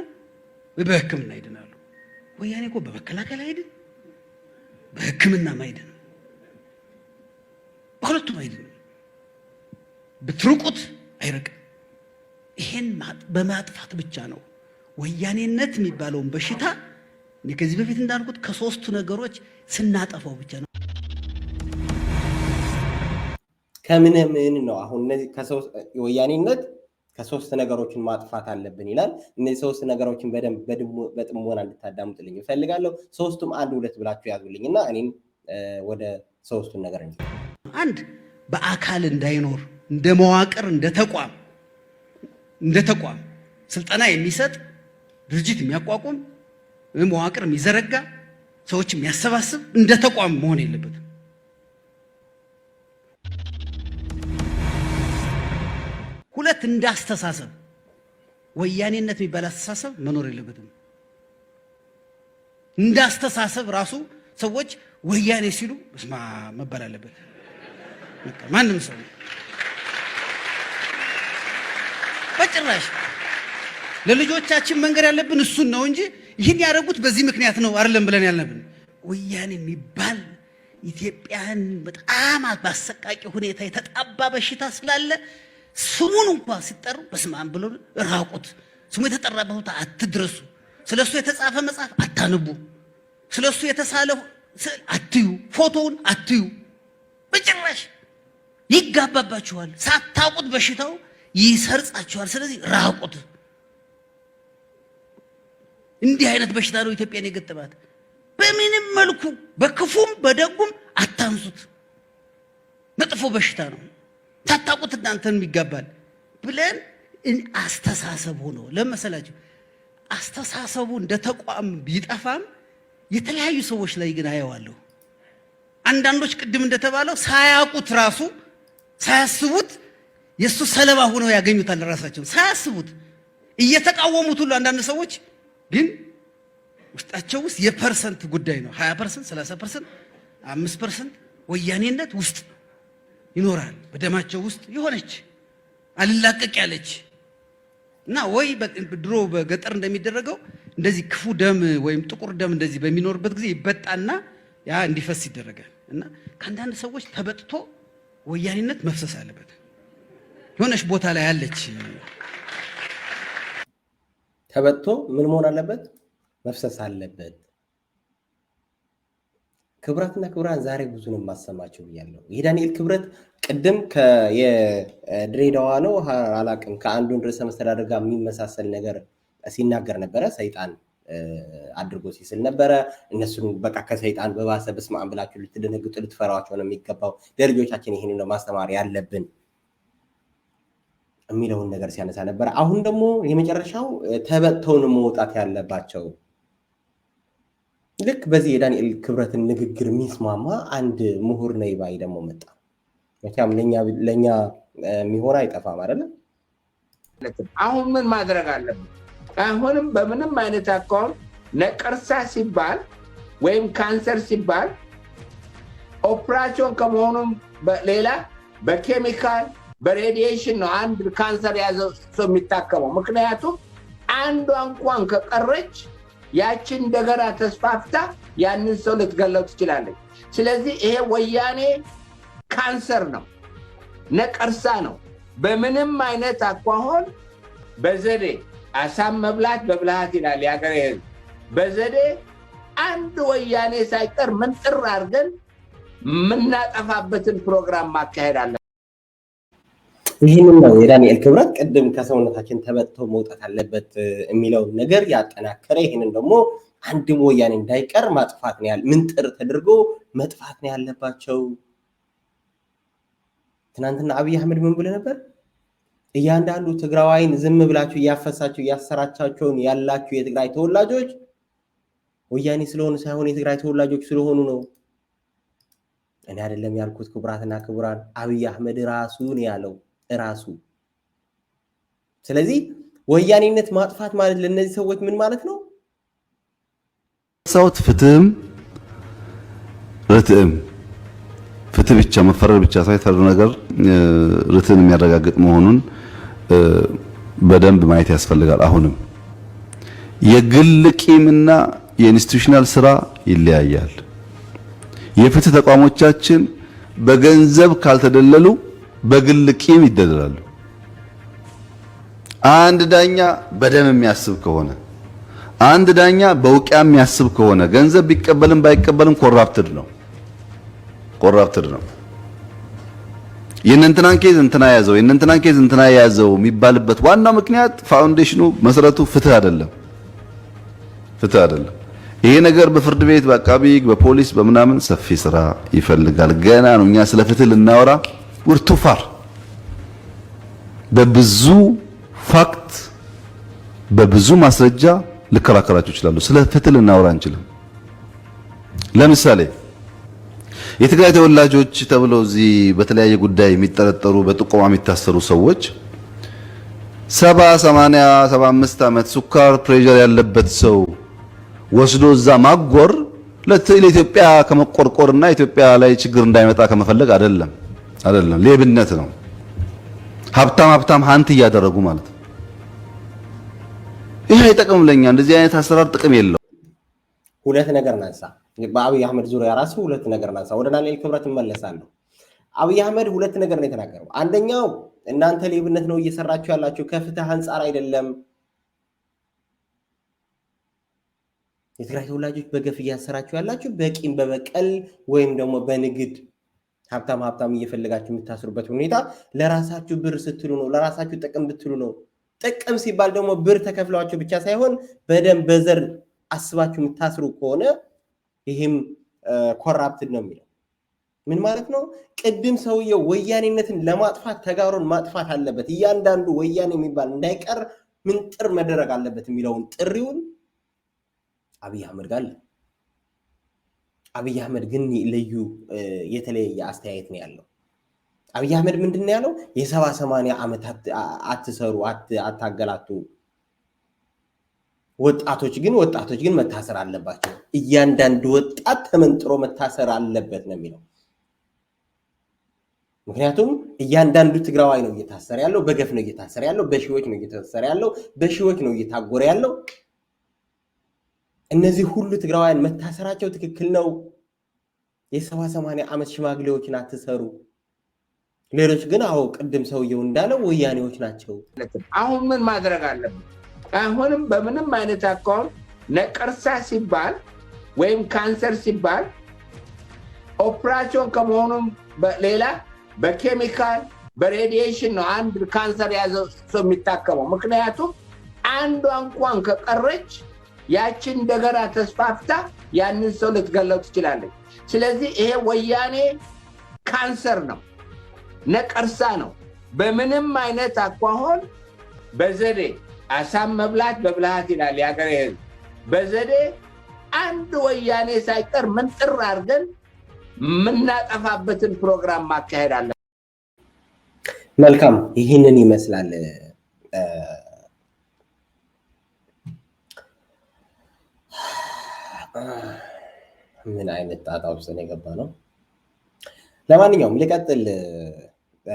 ወይ በህክምና ይድናሉ። ወያኔ እኮ በመከላከል አይድን በህክምና ማይድን በሁለቱም አይድን። ብትርቁት አይርቅም። ይሄን በማጥፋት ብቻ ነው ወያኔነት የሚባለውን በሽታ እኔ ከዚህ በፊት እንዳልኩት ከሶስቱ ነገሮች ስናጠፋው ብቻ ነው። ከምን ነው አሁን እነዚህ ወያኔነት ከሶስት ነገሮችን ማጥፋት አለብን ይላል። እነዚህ ሶስት ነገሮችን በጥሞና እንድታዳምጡልኝ እፈልጋለሁ። ሶስቱም አንድ ሁለት ብላችሁ ያዙልኝና እኔም ወደ ሶስቱን ነገር እንጂ አንድ በአካል እንዳይኖር እንደ መዋቅር እንደ ተቋም ስልጠና የሚሰጥ ድርጅት የሚያቋቁም መዋቅር የሚዘረጋ ሰዎች የሚያሰባስብ እንደ ተቋም መሆን የለበትም። ሁለት እንዳስተሳሰብ ወያኔነት የሚባል አስተሳሰብ መኖር የለበትም። እንዳስተሳሰብ ራሱ ሰዎች ወያኔ ሲሉ በስማ መባል አለበት። ማንም ሰው በጭራሽ ለልጆቻችን መንገር ያለብን እሱን ነው እንጂ ይህን ያደረጉት በዚህ ምክንያት ነው አይደለም ብለን ያልነብን። ወያኔ የሚባል ኢትዮጵያን በጣም ባሰቃቂ ሁኔታ የተጣባ በሽታ ስላለ ስሙን እንኳን ሲጠሩ በስማም ብለው ራቁት። ስሙ የተጠራበት ቦታ አትድረሱ። ስለሱ የተጻፈ መጽሐፍ አታንቡ። ስለሱ የተሳለ ስዕል አትዩ። ፎቶውን አትዩ። በጭራሽ ይጋባባችኋል። ሳታውቁት በሽታው ይሰርጻችኋል። ስለዚህ ራቁት። እንዲህ አይነት በሽታ ነው ኢትዮጵያን የገጠማት። በምንም መልኩ በክፉም በደጉም አታንሱት። መጥፎ በሽታ ነው። ታጣቁት እናንተን ይጋባል ብለን አስተሳሰብ ሆኖ ለመሰላችሁ አስተሳሰቡ እንደ ተቋም ቢጠፋም የተለያዩ ሰዎች ላይ ግን አየዋለሁ። አንዳንዶች ቅድም እንደተባለው ሳያውቁት ራሱ ሳያስቡት የሱ ሰለባ ሆነው ያገኙታል። ራሳቸው ሳያስቡት እየተቃወሙት ሁሉ አንዳንድ ሰዎች ግን ውስጣቸው ውስጥ የፐርሰንት ጉዳይ ነው። 20%፣ 30%፣ 5% ወያኔነት ውስጥ ይኖራል። በደማቸው ውስጥ የሆነች አልላቀቅ ያለች እና ወይ ድሮ በገጠር እንደሚደረገው እንደዚህ ክፉ ደም ወይም ጥቁር ደም እንደዚህ በሚኖርበት ጊዜ ይበጣና ያ እንዲፈስ ይደረጋል። እና ከአንዳንድ ሰዎች ተበጥቶ ወያኔነት መፍሰስ አለበት። የሆነች ቦታ ላይ ያለች ተበጥቶ ምን መሆን አለበት? መፍሰስ አለበት። ክብራትና ክብራን ዛሬ ብዙ ነው የማሰማቸው ብያለሁ። ይሄ ዳንኤል ክብረት ቅድም የድሬዳዋ ነው አላቅም ከአንዱን ርዕሰ መስተዳድር ጋር የሚመሳሰል ነገር ሲናገር ነበረ። ሰይጣን አድርጎ ሲስል ነበረ። እነሱን በቃ ከሰይጣን በባሰ በስመ አብ ብላችሁ ልትደነግጡ ልትፈራቸው ነው የሚገባው። ለልጆቻችን ይህን ነው ማስተማር ያለብን የሚለውን ነገር ሲያነሳ ነበረ። አሁን ደግሞ የመጨረሻው ተበጥተውን መውጣት ያለባቸው ልክ በዚህ የዳንኤል ክብረትን ንግግር የሚስማማ አንድ ምሁር ነይ ባይ ደግሞ መጣ። መቼም ለኛ የሚሆን አይጠፋም አይደል? አሁን ምን ማድረግ አለብን? አሁንም በምንም አይነት አካውን ነቀርሳ ሲባል ወይም ካንሰር ሲባል ኦፕራሲዮን ከመሆኑም ሌላ በኬሚካል በሬዲዬሽን ነው አንድ ካንሰር ያዘው ሰው የሚታከመው። ምክንያቱም አንዷ እንኳን ከቀረች ያችን እንደገና ተስፋፍታ ያንን ሰው ልትገለው ትችላለች። ስለዚህ ይሄ ወያኔ ካንሰር ነው፣ ነቀርሳ ነው። በምንም አይነት አኳሆን በዘዴ አሳም መብላት በብልሃት ይላል ያገሬ ህዝብ። በዘዴ አንድ ወያኔ ሳይቀር ምንጥር አድርገን የምናጠፋበትን ፕሮግራም ማካሄድ አለ። ይህንን ነው የዳንኤል ክብረት ቅድም ከሰውነታችን ተበጥቶ መውጣት አለበት የሚለው ነገር ያጠናከረ። ይህንን ደግሞ አንድም ወያኔ እንዳይቀር ማጥፋት ነው ምንጥር ተደርጎ መጥፋት ነው ያለባቸው። ትናንትና አብይ አህመድ ምን ብሎ ነበር? እያንዳንዱ ትግራዋይን ዝም ብላችሁ እያፈሳችሁ እያሰራቻችሁን ያላችሁ የትግራይ ተወላጆች ወያኔ ስለሆኑ ሳይሆን የትግራይ ተወላጆች ስለሆኑ ነው። እኔ አይደለም ያልኩት ክቡራትና ክቡራን፣ አብይ አህመድ ራሱ ነው ያለው ራሱ። ስለዚህ ወያኔነት ማጥፋት ማለት ለነዚህ ሰዎች ምን ማለት ነው? ሰውት ፍትህም ርትዕም ፍትህ ብቻ መፈረድ ብቻ ሳይሆን ነገር ርትዕን የሚያረጋግጥ መሆኑን በደንብ ማየት ያስፈልጋል። አሁንም የግል ቂምና የኢንስቲትዩሽናል ስራ ይለያያል። የፍትህ ተቋሞቻችን በገንዘብ ካልተደለሉ በግል ቂም ይደለላሉ። አንድ ዳኛ በደም የሚያስብ ከሆነ አንድ ዳኛ በውቂያ የሚያስብ ከሆነ ገንዘብ ቢቀበልም ባይቀበልም ኮራፕትድ ነው። የእንትናን ኬዝ እንትና ያዘው የእንትናን ኬዝ እንትና ያዘው የሚባልበት ዋናው ምክንያት ፋውንዴሽኑ መሰረቱ ፍትህ አይደለም። ይሄ ነገር በፍርድ ቤት በአቃቢ ሕግ በፖሊስ በምናምን ሰፊ ስራ ይፈልጋል። ገና ነው። እኛ ስለ ፍትህ ልናወራ ውርቱፋር በብዙ ፋክት በብዙ ማስረጃ ልከራከራችሁ ይችላሉ። ስለ ፍትህ ልናወራ አንችልም። ለምሳሌ የትግራይ ተወላጆች ተብለው እዚህ በተለያየ ጉዳይ የሚጠረጠሩ በጥቆማ የሚታሰሩ ሰዎች 70 80 75 ዓመት ሱካር ፕሬሸር ያለበት ሰው ወስዶ እዛ ማጎር ለኢትዮጵያ ከመቆርቆርና ኢትዮጵያ ላይ ችግር እንዳይመጣ ከመፈለግ አይደለም። ሌብነት ነው። ሀብታም ሀንት እያደረጉ ማለት ነው። ይሄ አይጠቅምም ለኛ። እንደዚህ አይነት አሰራር ጥቅም የለው። ሁለት ነገር ናንሳ። በአብይ አህመድ ዙሪያ ራሱ ሁለት ነገር ናንሳ። ወደ ዳንኤል ክብረት እመለሳለሁ። አብይ አህመድ ሁለት ነገር ነው የተናገረው። አንደኛው እናንተ ሌብነት ነው እየሰራችሁ ያላችሁ ከፍትህ አንጻር አይደለም። የትግራይ ተወላጆች በገፍ እያሰራችሁ ያላችሁ በቂም በበቀል ወይም ደግሞ በንግድ ሀብታም እየፈለጋችሁ የምታስሩበት ሁኔታ ለራሳችሁ ብር ስትሉ ነው፣ ለራሳችሁ ጥቅም ብትሉ ነው። ጥቅም ሲባል ደግሞ ብር ተከፍሏችሁ ብቻ ሳይሆን በደም በዘር አስባችሁ የምታስሩ ከሆነ ይህም ኮራፕትድ ነው የሚለው ምን ማለት ነው? ቅድም ሰውየው ወያኔነትን ለማጥፋት ተጋሩን ማጥፋት አለበት፣ እያንዳንዱ ወያኔ የሚባል እንዳይቀር ምንጥር መደረግ አለበት የሚለውን ጥሪውን አብይ አህመድ ጋር አብይ አህመድ ግን ልዩ የተለየ አስተያየት ነው ያለው። አብይ አህመድ ምንድነው ያለው? የ70-80 ዓመት አትሰሩ አታገላቱ። ወጣቶች ግን መታሰር አለባቸው። እያንዳንዱ ወጣት ተመንጥሮ መታሰር አለበት ነው የሚለው። ምክንያቱም እያንዳንዱ ትግራዋይ ነው እየታሰረ ያለው፣ በገፍ ነው እየታሰረ ያለው፣ በሺዎች ነው እየታሰረ ያለው፣ በሺዎች ነው እየታጎረ ያለው። እነዚህ ሁሉ ትግራዋያን መታሰራቸው ትክክል ነው። የ70-80 ዓመት ሽማግሌዎችን አትሰሩ። ሌሎች ግን አዎ ቅድም ሰውየው እንዳለው ወያኔዎች ናቸው። አሁን ምን ማድረግ አለብን? አሁንም በምንም አይነት አካውንት ነቀርሳ ሲባል ወይም ካንሰር ሲባል ኦፕራሲዮን ከመሆኑም ሌላ በኬሚካል በሬዲዬሽን ነው አንድ ካንሰር ያዘው ሰው የሚታከመው። ምክንያቱም አንዷ እንኳን ከቀረች ያችን እንደገና ተስፋፍታ ያንን ሰው ልትገለው ትችላለች። ስለዚህ ይሄ ወያኔ ካንሰር ነው፣ ነቀርሳ ነው። በምንም አይነት አኳኋን በዘዴ አሳም መብላት በብልሃት ይላል ያገሬ ህዝብ። በዘዴ አንድ ወያኔ ሳይቀር ምንጥር አድርገን የምናጠፋበትን ፕሮግራም ማካሄድ አለ። መልካም፣ ይህንን ይመስላል። ምን አይነት ጣጣ ውስጥ ነው የገባ ነው። ለማንኛውም ልቀጥል፣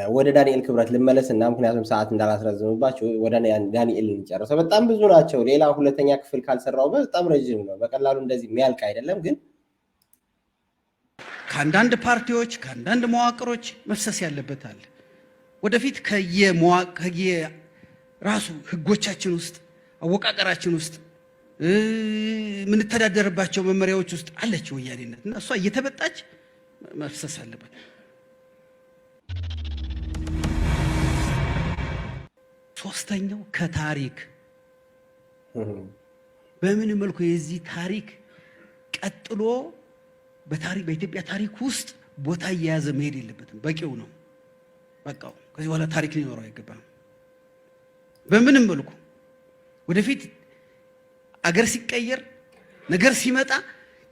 ወደ ዳንኤል ክብረት ልመለስና ምክንያቱም ሰዓት እንዳላስረዝምባቸው ወደ ዳንኤል እንጨርሰው። በጣም ብዙ ናቸው። ሌላ ሁለተኛ ክፍል ካልሰራው በጣም ረጅም ነው። በቀላሉ እንደዚህ የሚያልቅ አይደለም። ግን ከአንዳንድ ፓርቲዎች ከአንዳንድ መዋቅሮች መፍሰስ ያለበት አለ። ወደፊት ከየራሱ ህጎቻችን ውስጥ አወቃቀራችን ውስጥ የምንተዳደርባቸው መመሪያዎች ውስጥ አለች ወያኔነት እና እሷ እየተበጣች መፍሰስ አለበት። ሶስተኛው ከታሪክ በምን መልኩ የዚህ ታሪክ ቀጥሎ በታሪክ በኢትዮጵያ ታሪክ ውስጥ ቦታ እየያዘ መሄድ የለበትም። በቂው ነው። በቃው። ከዚህ በኋላ ታሪክ ሊኖረው አይገባም። በምንም መልኩ ወደፊት አገር ሲቀየር ነገር ሲመጣ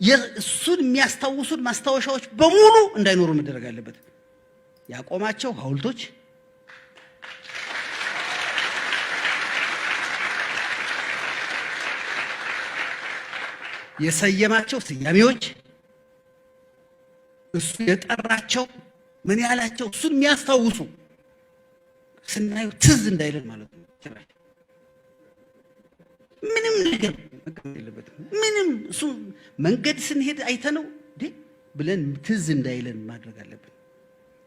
የእሱን የሚያስታውሱን ማስታወሻዎች በሙሉ እንዳይኖሩ መደረግ አለበት። ያቆማቸው ሐውልቶች የሰየማቸው ስያሜዎች እሱ የጠራቸው ምን ያላቸው እሱን የሚያስታውሱ ስናየው ትዝ እንዳይለን ማለት ነው። ምንም ነገር መቀመጥ የለበትም። ምንም እሱ መንገድ ስንሄድ አይተነው ብለን ትዝ እንዳይለን ማድረግ አለብን።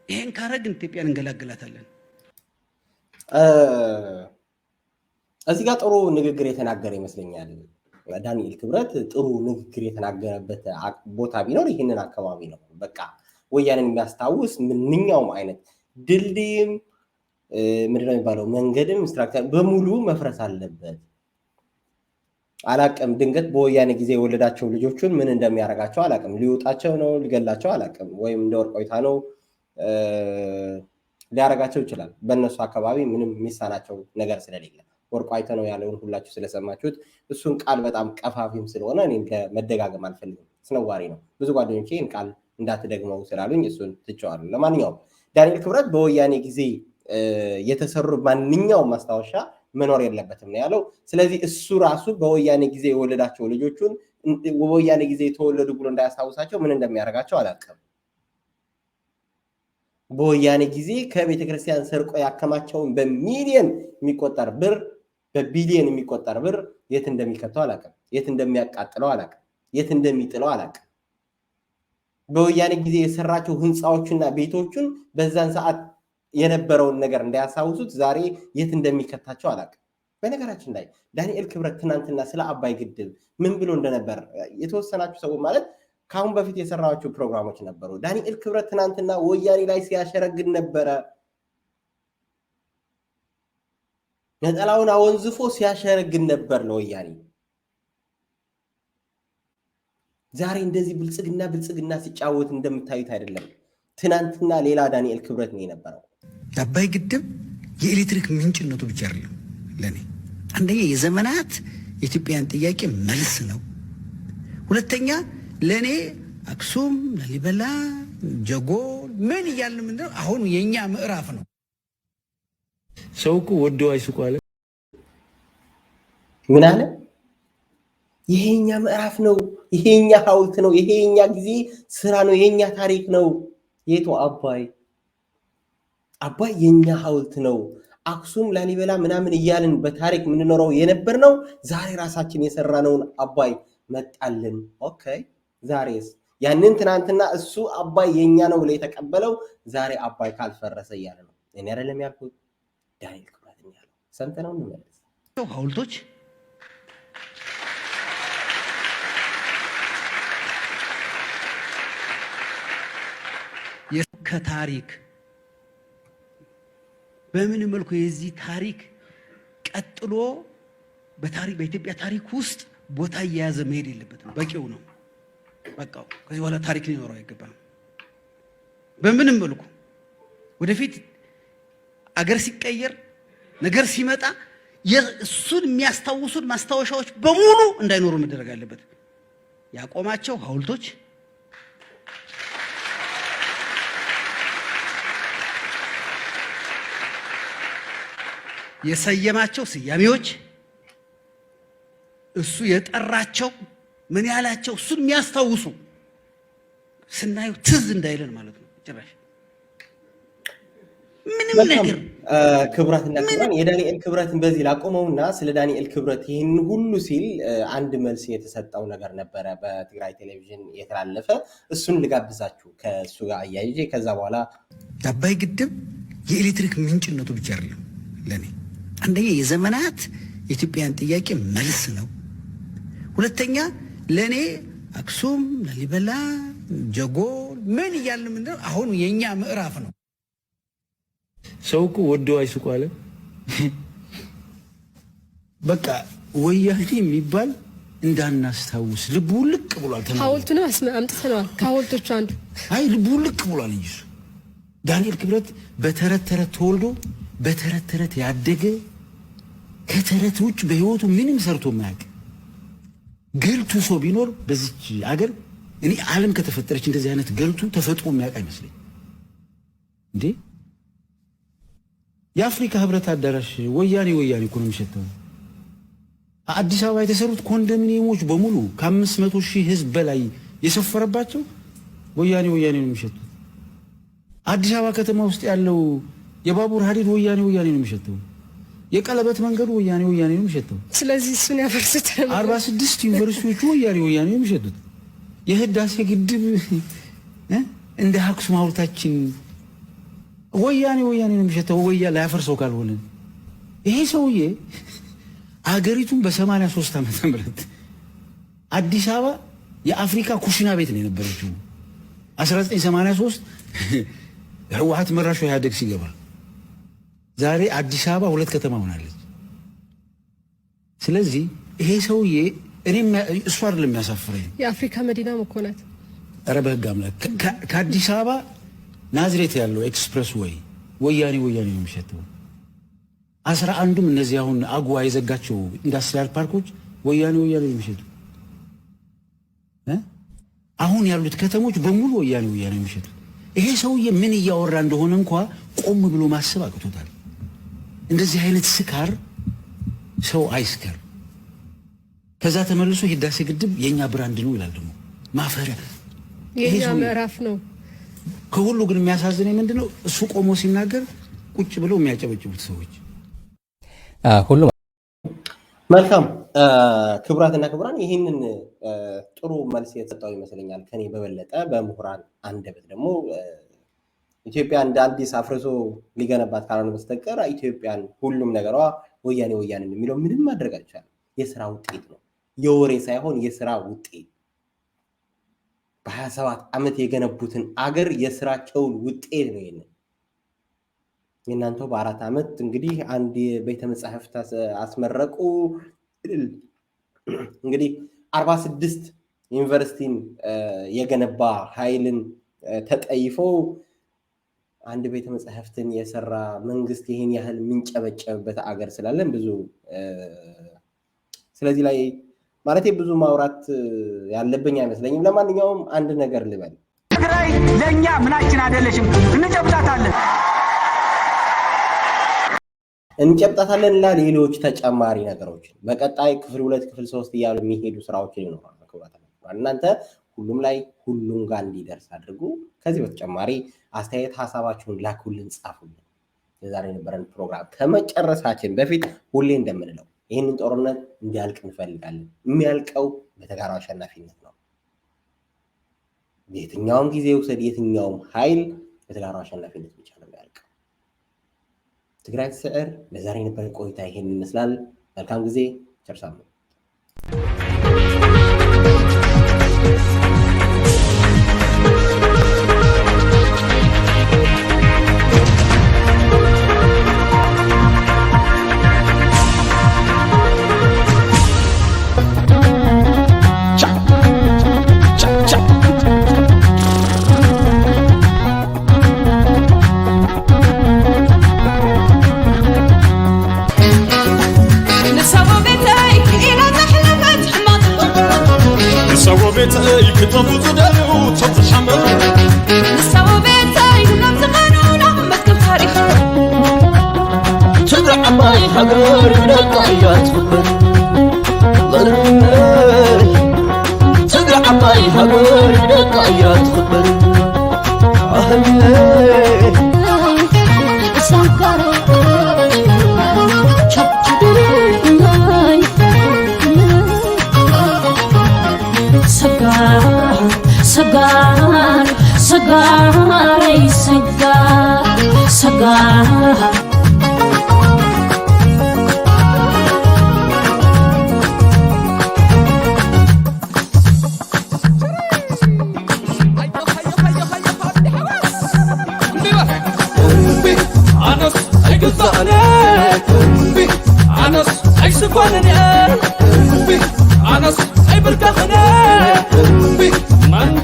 ይሄን ካረግን ኢትዮጵያን እንገላግላታለን። እዚህ ጋር ጥሩ ንግግር የተናገረ ይመስለኛል ዳንኤል ክብረት። ጥሩ ንግግር የተናገረበት ቦታ ቢኖር ይህንን አካባቢ ነው። በቃ ወያኔን የሚያስታውስ ምንኛውም አይነት ድልድይም ምንድነው የሚባለው መንገድም ስትራክቸር በሙሉ መፍረስ አለበት። አላቅም ድንገት በወያኔ ጊዜ የወለዳቸው ልጆቹን ምን እንደሚያደርጋቸው አላቅም። ሊወጣቸው ነው ሊገላቸው አላቅም። ወይም እንደ ወርቆይታ ነው ሊያደርጋቸው ይችላል። በእነሱ አካባቢ ምንም የሚሳናቸው ነገር ስለሌለ ወርቆይታ ነው ያለውን ሁላችሁ ስለሰማችሁት እሱን ቃል በጣም ቀፋፊም ስለሆነ እኔም መደጋገም አልፈልግም። አስነዋሪ ነው። ብዙ ጓደኞቼ ይህን ቃል እንዳትደግመው ስላሉኝ እሱን ትቼዋለሁ። ለማንኛውም ዳንኤል ክብረት በወያኔ ጊዜ የተሰሩ ማንኛውም ማስታወሻ መኖር የለበትም ነው ያለው። ስለዚህ እሱ ራሱ በወያኔ ጊዜ የወለዳቸው ልጆቹን በወያኔ ጊዜ የተወለዱ ብሎ እንዳያስታውሳቸው ምን እንደሚያደርጋቸው አላውቅም። በወያኔ ጊዜ ከቤተክርስቲያን ሰርቆ ያከማቸውን በሚሊዮን የሚቆጠር ብር በቢሊዮን የሚቆጠር ብር የት እንደሚከተው አላውቅም። የት እንደሚያቃጥለው አላውቅም። የት እንደሚጥለው አላውቅም። በወያኔ ጊዜ የሰራቸው ህንፃዎችና ቤቶቹን በዛን ሰዓት የነበረውን ነገር እንዳያስታውሱት ዛሬ የት እንደሚከታቸው አላውቅም። በነገራችን ላይ ዳንኤል ክብረት ትናንትና ስለ አባይ ግድብ ምን ብሎ እንደነበር የተወሰናችሁ ሰው ማለት ከአሁን በፊት የሰራቸው ፕሮግራሞች ነበሩ። ዳንኤል ክብረት ትናንትና ወያኔ ላይ ሲያሸረግን ነበረ። ነጠላውን አወንዝፎ ሲያሸረግን ነበር ለወያኔ። ዛሬ እንደዚህ ብልጽግና ሲጫወት እንደምታዩት አይደለም። ትናንትና ሌላ ዳንኤል ክብረት ነው የነበረው። የአባይ ግድብ የኤሌክትሪክ ምንጭነቱ ብቻ አይደለም ለኔ። አንደኛ የዘመናት የኢትዮጵያን ጥያቄ መልስ ነው። ሁለተኛ ለኔ አክሱም፣ ላሊበላ፣ ጀጎል ምን እያልን ምንድነው አሁን የኛ ምዕራፍ ነው። ሰው እኮ ወዶ አይስቁ አለ። ምን አለ? ይሄኛ ምዕራፍ ነው፣ ይሄኛ ሐውልት ነው፣ ይሄኛ ጊዜ ስራ ነው፣ የኛ ታሪክ ነው። የቱ አባይ የኛ ሐውልት ነው። አክሱም፣ ላሊበላ ምናምን እያልን በታሪክ የምንኖረው የነበር ነው። ዛሬ ራሳችን የሰራነውን አባይ መጣልን። ኦኬ ዛሬስ ያንን ትናንትና እሱ አባይ የኛ ነው ብለ የተቀበለው ዛሬ አባይ ካልፈረሰ እያለ ነው። እኔ አይደለም ያልኩት ዳንኤል ክብረት ያለው። ሰምተነው እንመለስ። ሐውልቶች ከታሪክ በምን መልኩ የዚህ ታሪክ ቀጥሎ በታሪክ በኢትዮጵያ ታሪክ ውስጥ ቦታ እየያዘ መሄድ የለበትም። በቂው ነው። በቃው። ከዚህ በኋላ ታሪክ ሊኖረው አይገባም። በምንም መልኩ ወደፊት አገር ሲቀየር ነገር ሲመጣ የእሱን የሚያስታውሱን ማስታወሻዎች በሙሉ እንዳይኖሩ መደረግ አለበት። ያቆማቸው ሐውልቶች የሰየማቸው ስያሜዎች እሱ የጠራቸው ምን ያላቸው እሱን የሚያስታውሱ ስናየው ትዝ እንዳይለን ማለት ነው። ጭራሽ ምንም ነገር ክብራትና ክብራን የዳንኤል ክብረትን በዚህ ላቆመውና ስለ ዳንኤል ክብረት ይህን ሁሉ ሲል አንድ መልስ የተሰጠው ነገር ነበረ በትግራይ ቴሌቪዥን የተላለፈ። እሱን ልጋብዛችሁ ከእሱ ጋር አያይዤ ከዛ በኋላ የአባይ ግድብ የኤሌክትሪክ ምንጭነቱ ብቻ አይደለም ለኔ። አንደኛ የዘመናት የኢትዮጵያን ጥያቄ መልስ ነው። ሁለተኛ ለኔ አክሱም፣ ላሊበላ፣ ጀጎል ምን እያልን ምንድነው አሁን የኛ ምዕራፍ ነው። ሰው እኮ ወዶ አይስቁ አለ። በቃ ወያኔ የሚባል እንዳናስታውስ ልቡ ልቅ ብሏል። ሐውልቱንም አምጥተናል። ከሐውልቶቹ አንዱ አይ ልቡ ልቅ ብሏል እንጂ ዳንኤል ክብረት በተረት ተረት ተወልዶ በተረት ተረት ያደገ ከተረት ውጭ በህይወቱ ምንም ሰርቶ ማያውቅ ገልቱ ሰው ቢኖር በዚች አገር እኔ ዓለም ከተፈጠረች እንደዚህ አይነት ገልቱ ተፈጥሮ የሚያውቅ አይመስለኝ እንዴ። የአፍሪካ ህብረት አዳራሽ ወያኔ እኮ ነው የሚሸተው። አዲስ አበባ የተሰሩት ኮንዶሚኒየሞች በሙሉ ከ500,000 ህዝብ በላይ የሰፈረባቸው ወያኔ ነው የሚሸቱት። አዲስ አበባ ከተማ ውስጥ ያለው የባቡር ሀዲድ ወያኔ ነው የሚሸተው። የቀለበት መንገዱ ወያኔ ነው የሚሸተው። ስለዚህ እሱን ያፈርሱት 46 ዩኒቨርሲቲዎቹ ወያኔ ነው የሚሸቱት። የህዳሴ ግድብ እንደ አክሱም ሐውልታችን ወያኔ ነው የሚሸተው። ወያኔ ላያፈርሰው ካልሆነ ይሄ ሰውዬ አገሪቱን በ83 ዓመተ ምህረት አዲስ አበባ የአፍሪካ ኩሽና ቤት ነው የነበረችው። 1983 ህወሓት መራሹ ኢህአዴግ ሲገባ ዛሬ አዲስ አበባ 2 ከተማ ሆናለች። ስለዚህ ይሄ ሰውዬ እኔም እሱ አይደለም የሚያሳፍረኝ የአፍሪካ መዲና መኮናት ኧረ በህግ አምላክ ከአዲስ አበባ ናዝሬት ያለው ኤክስፕረስ ወይ ወያኔ ነው የሚሸተው። 11ዱም እነዚህ አሁን አጉዋ የዘጋቸው ኢንዱስትሪያል ፓርኮች ወያኔ ነው የሚሸቱ። አሁን ያሉት ከተሞች በሙሉ ወያኔ ነው የሚሸቱ። ይሄ ሰውዬ ምን እያወራ እንደሆነ እንኳን ቆም ብሎ ማሰብ አቅቶታል። እንደዚህ አይነት ስካር ሰው አይስከር። ከዛ ተመልሶ ህዳሴ ግድብ የኛ ብራንድ ነው ይላል። ደግሞ ማፈሪያ የኛ ምዕራፍ ነው። ከሁሉ ግን የሚያሳዝነኝ ምንድነው እሱ ቆሞ ሲናገር ቁጭ ብለው የሚያጨበጭቡት ሰዎች ሁሉ። መልካም ክቡራትና ክቡራን፣ ይህንን ጥሩ መልስ የተሰጠው ይመስለኛል ከኔ በበለጠ በምሁራን አንደበት ደግሞ ኢትዮጵያ እንደ አዲስ አፍርሶ ሊገነባት ካልሆነ በስተቀር ኢትዮጵያን ሁሉም ነገሯ ወያኔ የሚለው ምንም ማድረግ አይቻልም። የስራ ውጤት ነው፣ የወሬ ሳይሆን የስራ ውጤት። በ27 ዓመት የገነቡትን አገር የስራቸውን ውጤት ነው። ይሄንን የእናንተው በ4 ዓመት እንግዲህ አንድ ቤተ መጻሕፍት አስመረቁ። እንግዲህ 46 ዩኒቨርሲቲን የገነባ ኃይልን ተጠይፈው አንድ ቤተ መጻሕፍትን የሰራ መንግስት ይሄን ያህል ምንጨበጨብበት አገር ስላለን ብዙ ስለዚህ ላይ ማለት ብዙ ማውራት ያለብኝ አይመስለኝም። ለማንኛውም አንድ ነገር ልበል። ትግራይ ለኛ ምናችን አይደለሽም፣ እንጨብጣታለን ሌሎች ተጨማሪ ነገሮች በቀጣይ ክፍል 2 ክፍል 3 እያሉ የሚሄዱ ስራዎች ይኖራሉ። እናንተ ሁሉም ላይ ሁሉም ጋር እንዲደርስ አድርጉ። ከዚህ በተጨማሪ አስተያየት ሐሳባችሁን ላኩልን፣ ጻፉልን። የዛሬ የነበረን ፕሮግራም ከመጨረሳችን በፊት ሁሌ እንደምንለው ይህንን ጦርነት እንዲያልቅ እንፈልጋለን። የሚያልቀው በተጋሩ አሸናፊነት ነው። የትኛውም ጊዜ ውሰድ፣ የትኛውም ኃይል በተጋሩ አሸናፊነት ብቻ ነው የሚያልቀው። ትግራይ ትስዕር። ለዛሬ የነበረን ቆይታ ይሄን ይመስላል። መልካም ጊዜ። ቸር ሰንብቱ። سكونني أنس أي بركخني من